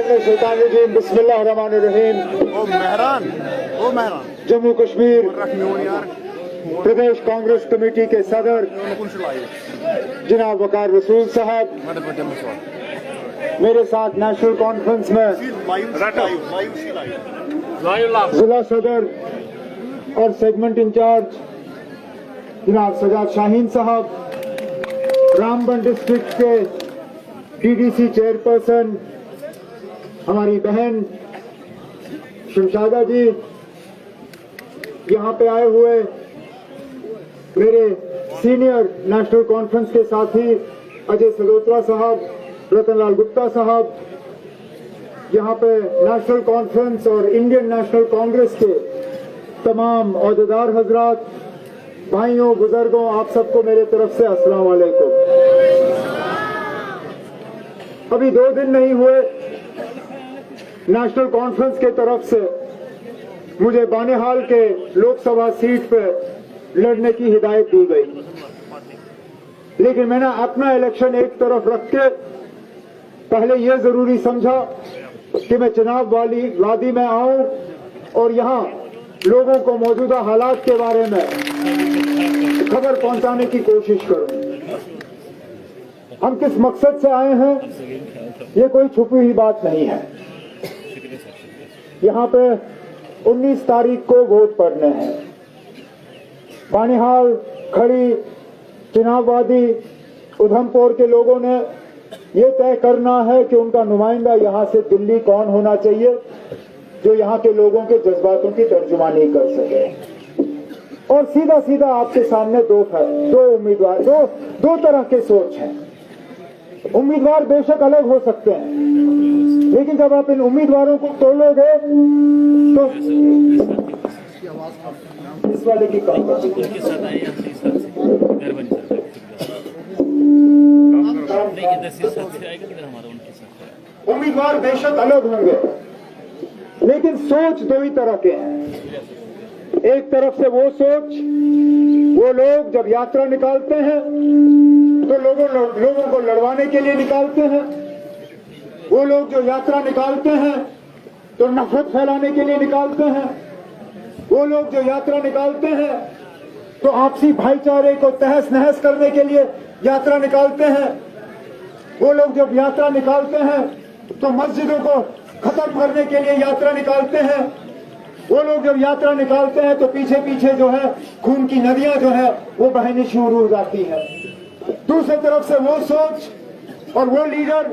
मिनश्शैतानिर्रजीम बिस्मिल्लाहिर्रहमानिर्रहीम। जम्मू कश्मीर प्रदेश कांग्रेस कमेटी के सदर जनाब वकार रसूल साहब, मेरे साथ नेशनल कॉन्फ्रेंस में जिला सदर और सेगमेंट इंचार्ज जनाब सजाद शाहीन साहब, रामबन डिस्ट्रिक्ट के डीडीसी चेयरपर्सन हमारी बहन शमशादा जी, यहाँ पे आए हुए मेरे सीनियर नेशनल कॉन्फ्रेंस के साथी अजय सलोत्रा साहब, रतनलाल गुप्ता साहब, यहाँ पे नेशनल कॉन्फ्रेंस और इंडियन नेशनल कांग्रेस के तमाम ओहदेदार हजरात, भाइयों बुजुर्गों, आप सबको मेरे तरफ से अस्सलाम वालेकुम। अभी 2 दिन नहीं हुए नेशनल कॉन्फ्रेंस के तरफ से मुझे बानेहाल के लोकसभा सीट पर लड़ने की हिदायत दी गई, लेकिन मैंने अपना इलेक्शन एक तरफ रख के पहले यह जरूरी समझा कि मैं चुनाव वादी में आऊं और यहां लोगों को मौजूदा हालात के बारे में खबर पहुंचाने की कोशिश करूं। हम किस मकसद से आए हैं, ये कोई छुपी हुई बात नहीं है। यहाँ पे 19 तारीख को वोट पड़ने हैं। बानिहाल, खड़ी, चुनाववादी, उधमपुर के लोगों ने ये तय करना है कि उनका नुमाइंदा यहाँ से दिल्ली कौन होना चाहिए जो यहाँ के लोगों के जज्बातों की तर्जुमानी कर सके। और सीधा सीधा आपके सामने दो उम्मीदवार, दो तरह के सोच हैं। उम्मीदवार बेशक अलग हो सकते हैं, लेकिन जब आप इन उम्मीदवारों को तोलोगे तो इस वाले की कम उम्मीदवार बेशक अलग होंगे, लेकिन सोच 2 ही तरह के हैं। एक तरफ से वो सोच, वो लोग जब यात्रा निकालते हैं तो लोगों को लड़वाने के लिए निकालते हैं। वो लोग जो यात्रा निकालते हैं तो नफरत फैलाने के लिए निकालते हैं। वो लोग जो यात्रा निकालते हैं तो आपसी भाईचारे को तहस नहस करने के लिए यात्रा निकालते हैं। वो लोग जब यात्रा निकालते हैं तो मस्जिदों को खत्म करने के लिए यात्रा निकालते हैं। वो लोग जब यात्रा निकालते हैं तो पीछे पीछे जो है खून की नदियां जो है वो बहनी शुरू हो जाती है। दूसरी तरफ से वो सोच और वो लीडर,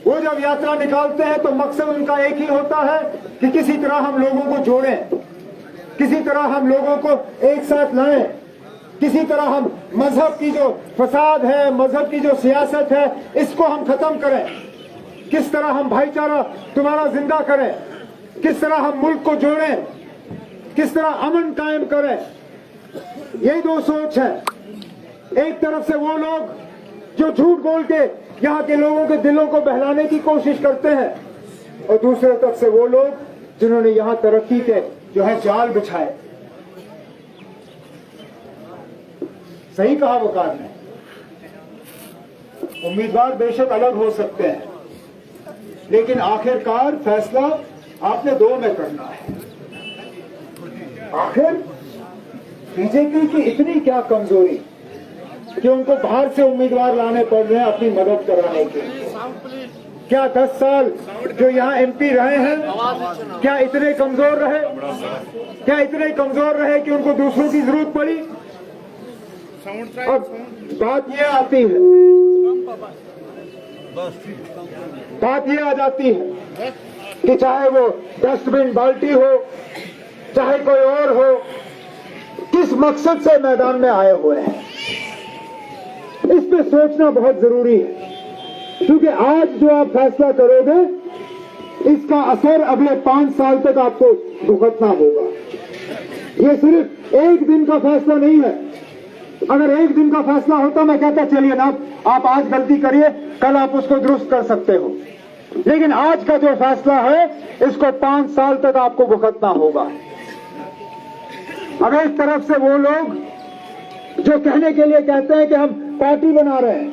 वो जब यात्रा निकालते हैं तो मकसद उनका एक ही होता है कि किसी तरह हम लोगों को जोड़ें, किसी तरह हम लोगों को एक साथ लाएं, किसी तरह हम मजहब की जो फसाद है, मजहब की जो सियासत है, इसको हम खत्म करें। किस तरह हम भाईचारा तुम्हारा जिंदा करें, किस तरह हम मुल्क को जोड़ें, किस तरह अमन कायम करें। यही 2 सोच है। एक तरफ से वो लोग जो झूठ बोल के यहाँ के लोगों के दिलों को बहलाने की कोशिश करते हैं, और दूसरी तरफ से वो लोग जिन्होंने यहाँ तरक्की के जो है जाल बिछाए। सही कहा वकार ने, उम्मीदवार बेशक अलग हो सकते हैं, लेकिन आखिरकार फैसला आपने 2 में करना है। आखिर बीजेपी की इतनी क्या कमजोरी कि उनको बाहर से उम्मीदवार लाने पड़ रहे हैं अपनी मदद कराने के लिए? क्या 10 साल जो यहाँ एमपी रहे हैं, क्या इतने कमजोर रहे? क्या इतने कमजोर रहे कि उनको दूसरों की जरूरत पड़ी? अब बात ये आती है, बात ये आ जाती है कि चाहे वो डस्टबिन बाल्टी हो, चाहे कोई और हो, किस मकसद से मैदान में आए हुए हैं, इस पे सोचना बहुत जरूरी है। क्योंकि आज जो आप फैसला करोगे इसका असर अगले 5 साल तक आपको भुगतना होगा। ये सिर्फ एक दिन का फैसला नहीं है। अगर एक दिन का फैसला होता मैं कहता चलिए ना, आप आज गलती करिए, कल आप उसको दुरुस्त कर सकते हो, लेकिन आज का जो फैसला है इसको 5 साल तक आपको भुगतना होगा। अगर इस तरफ से वो लोग जो कहने के लिए कहते हैं कि हम पार्टी बना रहे हैं,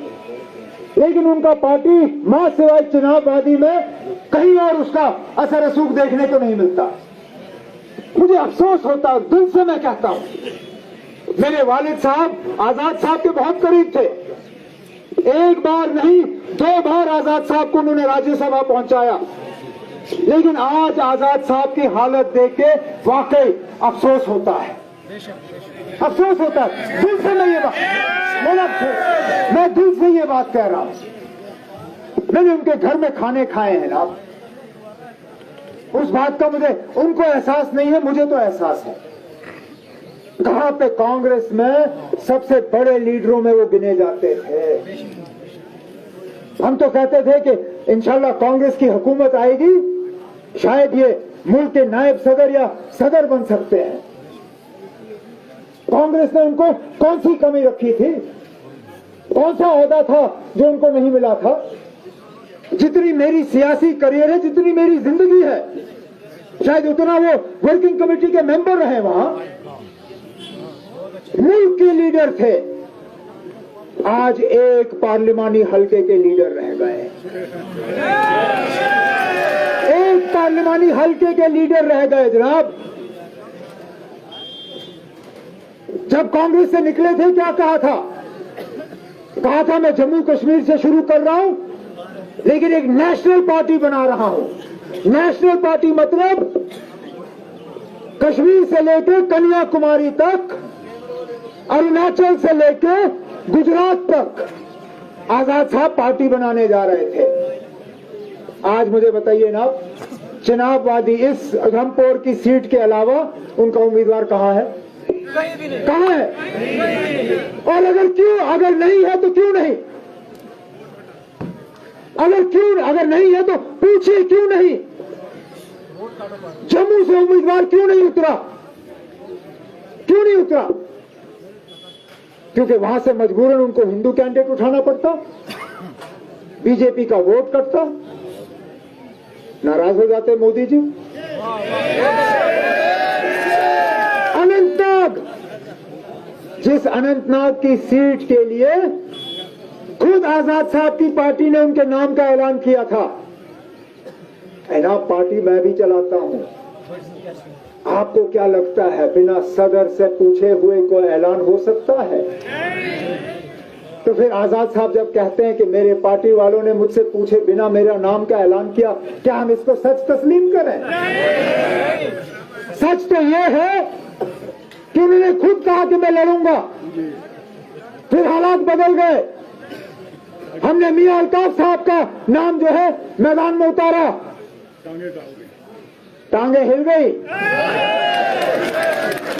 लेकिन उनका पार्टी मां सिवाय चुनाववादी में कहीं और उसका असर रसूख देखने को नहीं मिलता। मुझे अफसोस होता है, दिल से मैं कहता हूं। मेरे वालिद साहब आजाद साहब के बहुत करीब थे। एक बार नहीं 2 बार आजाद साहब को उन्होंने राज्यसभा पहुंचाया। लेकिन आज आजाद साहब की हालत देख के वाकई अफसोस होता है, अफसोस होता है। दिल से मैं ये बात, मैं दिल से ये बात कह रहा हूं। मैंने उनके घर में खाने खाए हैं ना, उस बात का मुझे, उनको एहसास नहीं है, मुझे तो एहसास है। कहां पे कांग्रेस में सबसे बड़े लीडरों में वो गिने जाते थे। हम तो कहते थे कि इंशाल्लाह कांग्रेस की हुकूमत आएगी, शायद ये मुल्क के नायब सदर या सदर बन सकते हैं। कांग्रेस ने उनको कौन सी कमी रखी थी? कौन सा ओहदा था जो उनको नहीं मिला था? जितनी मेरी सियासी करियर है, जितनी मेरी जिंदगी है, शायद उतना वो वर्किंग कमेटी के मेंबर रहे, वहां मुल्क के लीडर थे। आज एक पार्लिमानी हलके के लीडर रह गए, एक पार्लिमानी हलके के लीडर रह गए जनाब। जब कांग्रेस से निकले थे क्या कहा था? कहा था मैं जम्मू कश्मीर से शुरू कर रहा हूं, लेकिन एक नेशनल पार्टी बना रहा हूं। नेशनल पार्टी मतलब कश्मीर से लेकर कन्याकुमारी तक, अरुणाचल से लेकर गुजरात तक आजाद साहब पार्टी बनाने जा रहे थे। आज मुझे बताइए ना, चुनाव वादी इस उधमपुर की सीट के अलावा उनका उम्मीदवार कहां है? कहां है? और अगर नहीं है तो क्यों नहीं? अगर नहीं है तो पूछिए क्यों नहीं? जम्मू से उम्मीदवार क्यों नहीं उतरा? क्यों नहीं उतरा? क्योंकि वहां से मजबूरन उनको हिंदू कैंडिडेट उठाना पड़ता, बीजेपी का वोट कटता, नाराज हो जाते मोदी जी। अनंतनाग, जिस अनंतनाग की सीट के लिए खुद आजाद साहब की पार्टी ने उनके नाम का ऐलान किया था। एनाब पार्टी मैं भी चलाता हूं। आपको क्या लगता है बिना सदर से पूछे हुए कोई ऐलान हो सकता है? तो फिर आजाद साहब जब कहते हैं कि मेरे पार्टी वालों ने मुझसे पूछे बिना मेरा नाम का ऐलान किया, क्या हम इसको सच तस्लीम करें? सच तो यह है कि उन्होंने खुद कहा कि मैं लड़ूंगा, फिर हालात बदल गए। हमने मियां अल्ताफ साहब का नाम जो है मैदान में उतारा, टांगे हिल गई,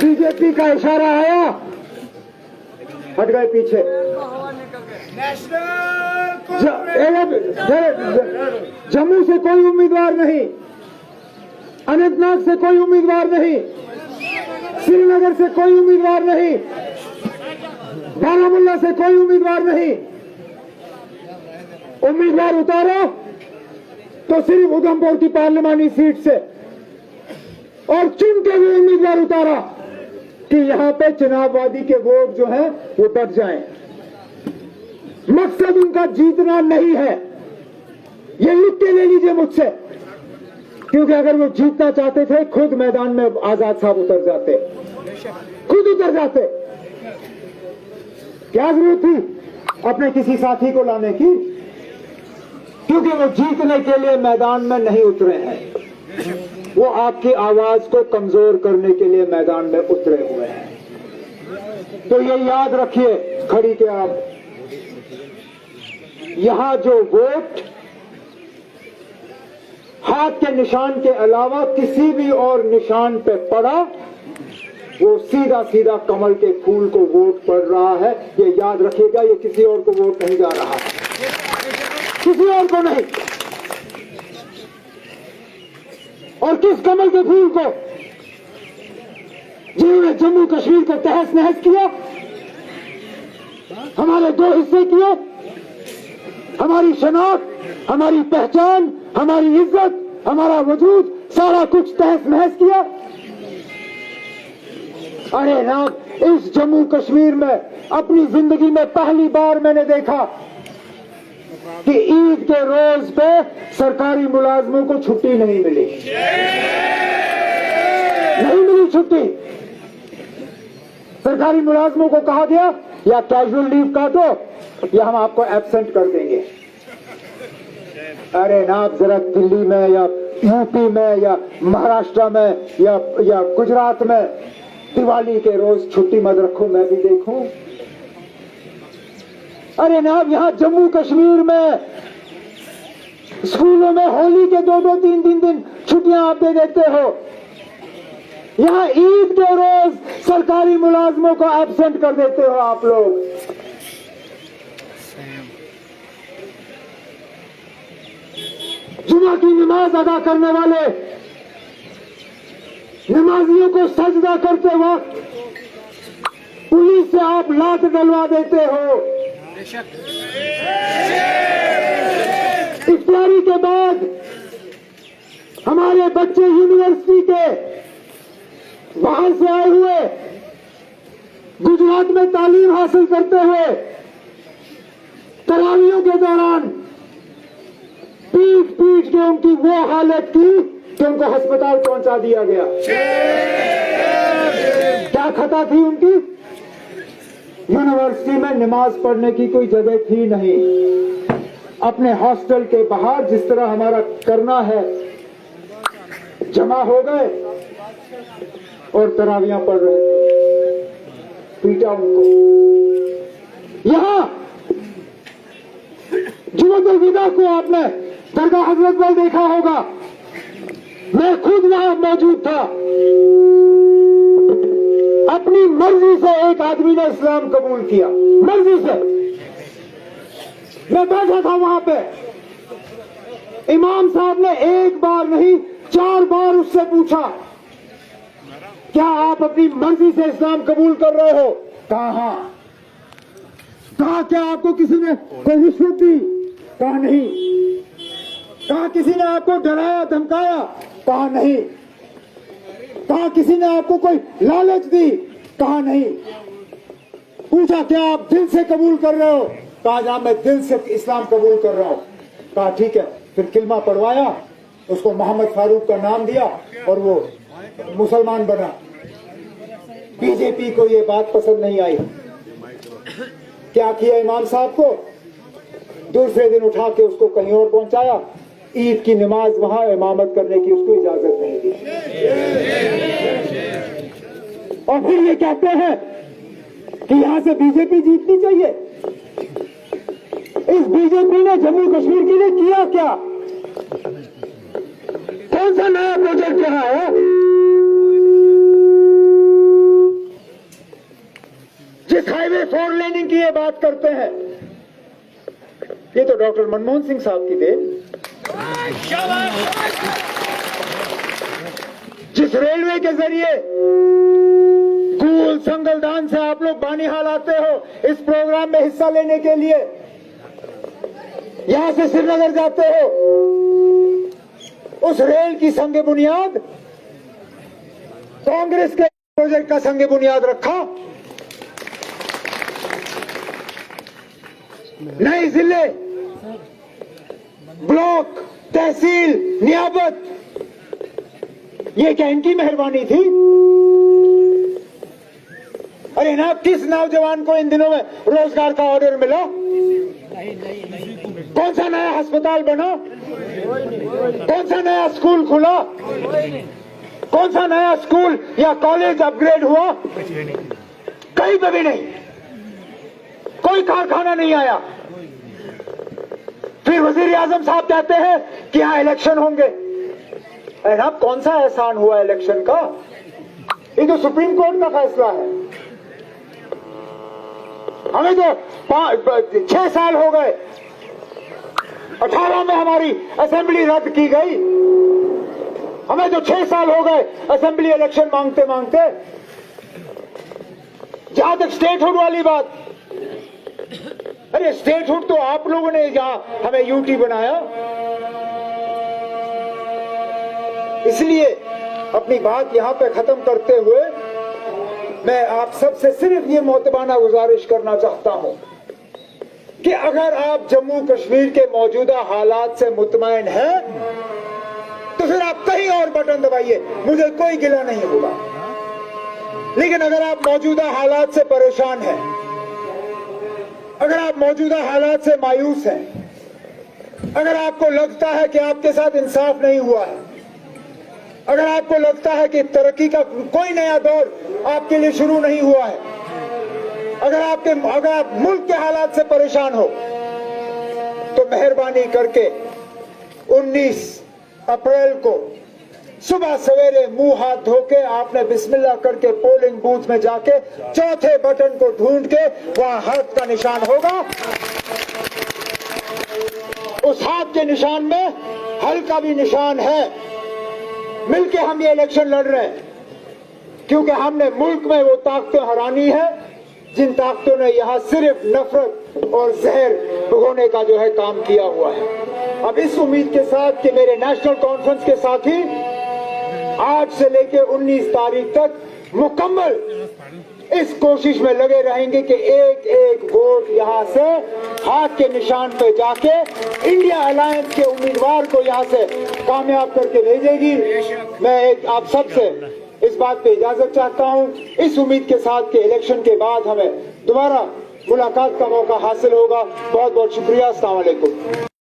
बीजेपी का इशारा आया, हट गए पीछे। जम्मू से कोई उम्मीदवार नहीं, अनंतनाग से कोई उम्मीदवार नहीं, श्रीनगर से कोई उम्मीदवार नहीं, बारामूला से कोई उम्मीदवार नहीं। उम्मीदवार उतारा तो सिर्फ उधमपुर की पार्लिमानी सीट से, और चुन के भी उम्मीदवार उतारा कि यहां पे चुनाववादी के वोट जो है वो बढ़ जाएं। मकसद उनका जीतना नहीं है, ये लिख के ले लीजिए मुझसे, क्योंकि अगर वो जीतना चाहते थे खुद मैदान में आजाद साहब उतर जाते, खुद उतर जाते। क्या जरूरत थी अपने किसी साथी को लाने की? क्योंकि वो जीतने के लिए मैदान में नहीं उतरे हैं, वो आपकी आवाज को कमजोर करने के लिए मैदान में उतरे हुए हैं। तो ये याद रखिए खड़ी के आप, यहां जो वोट हाथ के निशान के अलावा किसी भी और निशान पे पड़ा, वो सीधा सीधा कमल के फूल को वोट पड़ रहा है। ये याद रखिएगा, ये किसी और को वोट नहीं जा रहा है, किसी और को नहीं। और किस कमल के फूल को? जिन्होंने जम्मू कश्मीर को तहस नहस किया, हमारे 2 हिस्से किए, हमारी शनाख्त, हमारी पहचान, हमारी इज्जत, हमारा वजूद, सारा कुछ तहस नहस किया। अरे राम, इस जम्मू कश्मीर में अपनी जिंदगी में पहली बार मैंने देखा कि ईद के रोज पे सरकारी मुलाजमों को छुट्टी नहीं मिली, नहीं मिली छुट्टी। सरकारी मुलाजमों को कहा गया या कैजुअल लीव काटो या हम आपको एब्सेंट कर देंगे। अरे ना, आप जरा दिल्ली में या यूपी में या महाराष्ट्र में या गुजरात में दिवाली के रोज छुट्टी मत रखो, मैं भी देखूं। अरे ना, यहां जम्मू कश्मीर में स्कूलों में होली के 2-2, 3-3 दिन छुट्टियां आप दे देते हो। यहां ईद के रोज सरकारी मुलाजमों को एब्सेंट कर देते हो आप लोग। जुमा की नमाज अदा करने वाले नमाजियों को सजदा करते वक्त पुलिस से आप लात डलवा देते हो। इफ्तारी के बाद हमारे बच्चे यूनिवर्सिटी के बाहर से आए हुए गुजरात में तालीम हासिल करते हुए तरावियों के दौरान पीट पीट के उनकी वो हालत की कि उनको अस्पताल पहुंचा दिया गया। क्या खता थी उनकी? यूनिवर्सिटी में नमाज पढ़ने की कोई जगह थी नहीं। अपने हॉस्टल के बाहर जिस तरह हमारा करना है, जमा हो गए और तरावियां पढ़ रहे थे, पीटा उनको। यहां जुमतुल विदा को आपने दरगाह हजरत पर देखा होगा, मैं खुद वहां मौजूद था। अपनी मर्जी से एक आदमी ने इस्लाम कबूल किया, मर्जी से। मैं बैठा था वहां पे, इमाम साहब ने एक बार नहीं 4 बार उससे पूछा, क्या आप अपनी मर्जी से इस्लाम कबूल कर रहे हो? कहा हां। कहा क्या आपको किसी ने कोई रिश्वत दी? कहा नहीं। कहा किसी ने आपको डराया धमकाया? कहा नहीं। कहा किसी ने आपको कोई लालच दी? कहा नहीं। पूछा क्या आप दिल से कबूल कर रहे हो? कहा जहां मैं दिल से इस्लाम कबूल कर रहा हूं। कहा ठीक है। फिर किलमा पढ़वाया, उसको मोहम्मद फारूक का नाम दिया और वो मुसलमान बना। बीजेपी को ये बात पसंद नहीं आई। क्या किया इमाम साहब को? दूसरे दिन उठा के उसको कहीं और पहुंचाया। ईद की नमाज वहां इमामत करने की उसको इजाजत नहीं दी। और फिर ये कहते हैं कि यहां से बीजेपी जीतनी चाहिए। इस बीजेपी ने जम्मू कश्मीर के लिए किया क्या? कौन सा नया प्रोजेक्ट यहाँ है? जिस हाईवे 4 लेनिंग की ये बात करते हैं, ये तो डॉक्टर मनमोहन सिंह साहब की देन। जिस रेलवे के जरिए कूल संगलदान से आप लोग बानीहाल आते हो इस प्रोग्राम में हिस्सा लेने के लिए, यहां से श्रीनगर जाते हो, उस रेल की संग बुनियाद कांग्रेस के प्रोजेक्ट का संग बुनियाद रखा। नए जिले, ब्लॉक, तहसील, नियाबत, ये क्या इनकी मेहरबानी थी? अरे ना, किस नौजवान को इन दिनों में रोजगार का ऑर्डर मिला? कौन सा नया अस्पताल बना? कौन सा नया स्कूल खुला? कौन सा नया स्कूल या कॉलेज अपग्रेड हुआ? कहीं पे भी नहीं। कोई कारखाना नहीं आया। फिर वजीर आजम साहब कहते हैं कि यहां इलेक्शन होंगे। अरे कौन सा एहसान हुआ इलेक्शन का? ये तो सुप्रीम कोर्ट का फैसला है। हमें तो 6 साल हो गए, 18 में हमारी असेंबली रद्द की गई। हमें तो 6 साल हो गए असेंबली इलेक्शन मांगते मांगते। जहां तक स्टेटहुड वाली बात, अरे स्टेटहुड तो आप लोगों ने जहां हमें यूटी बनाया। इसलिए अपनी बात यहां पे खत्म करते हुए मैं आप सबसे सिर्फ ये मोहतबाना गुजारिश करना चाहता हूं कि अगर आप जम्मू कश्मीर के मौजूदा हालात से मुतमईन हैं तो फिर आप कहीं और बटन दबाइए, मुझे कोई गिला नहीं होगा। लेकिन अगर आप मौजूदा हालात से परेशान हैं, अगर आप मौजूदा हालात से मायूस हैं, अगर आपको लगता है कि आपके साथ इंसाफ नहीं हुआ है, अगर आपको लगता है कि तरक्की का कोई नया दौर आपके लिए शुरू नहीं हुआ है, अगर आप मुल्क के हालात से परेशान हो, तो मेहरबानी करके 19 अप्रैल को सुबह सवेरे मुंह हाथ धोके आपने बिस्मिल्लाह करके पोलिंग बूथ में जाके चौथे बटन को ढूंढ के वहां हाथ का निशान होगा। उस हाथ के निशान में हल का भी निशान है। मिलके हम ये इलेक्शन लड़ रहे हैं क्योंकि हमने मुल्क में वो ताकतें हरानी है जिन ताकतों ने यहां सिर्फ नफरत और जहर भुगोने का जो है काम किया हुआ है। अब इस उम्मीद के साथ कि मेरे नेशनल कॉन्फ्रेंस के साथी आज से लेकर 19 तारीख तक मुकम्मल इस कोशिश में लगे रहेंगे कि एक एक वोट यहां से हाथ के निशान पे जाके इंडिया अलायंस के उम्मीदवार को यहां से कामयाब करके भेजेगी। मैं आप सबसे इस बात पे इजाजत चाहता हूं, इस उम्मीद के साथ कि इलेक्शन के बाद हमें दोबारा मुलाकात का मौका हासिल होगा। बहुत बहुत शुक्रिया। अस्सलाम वालेकुम।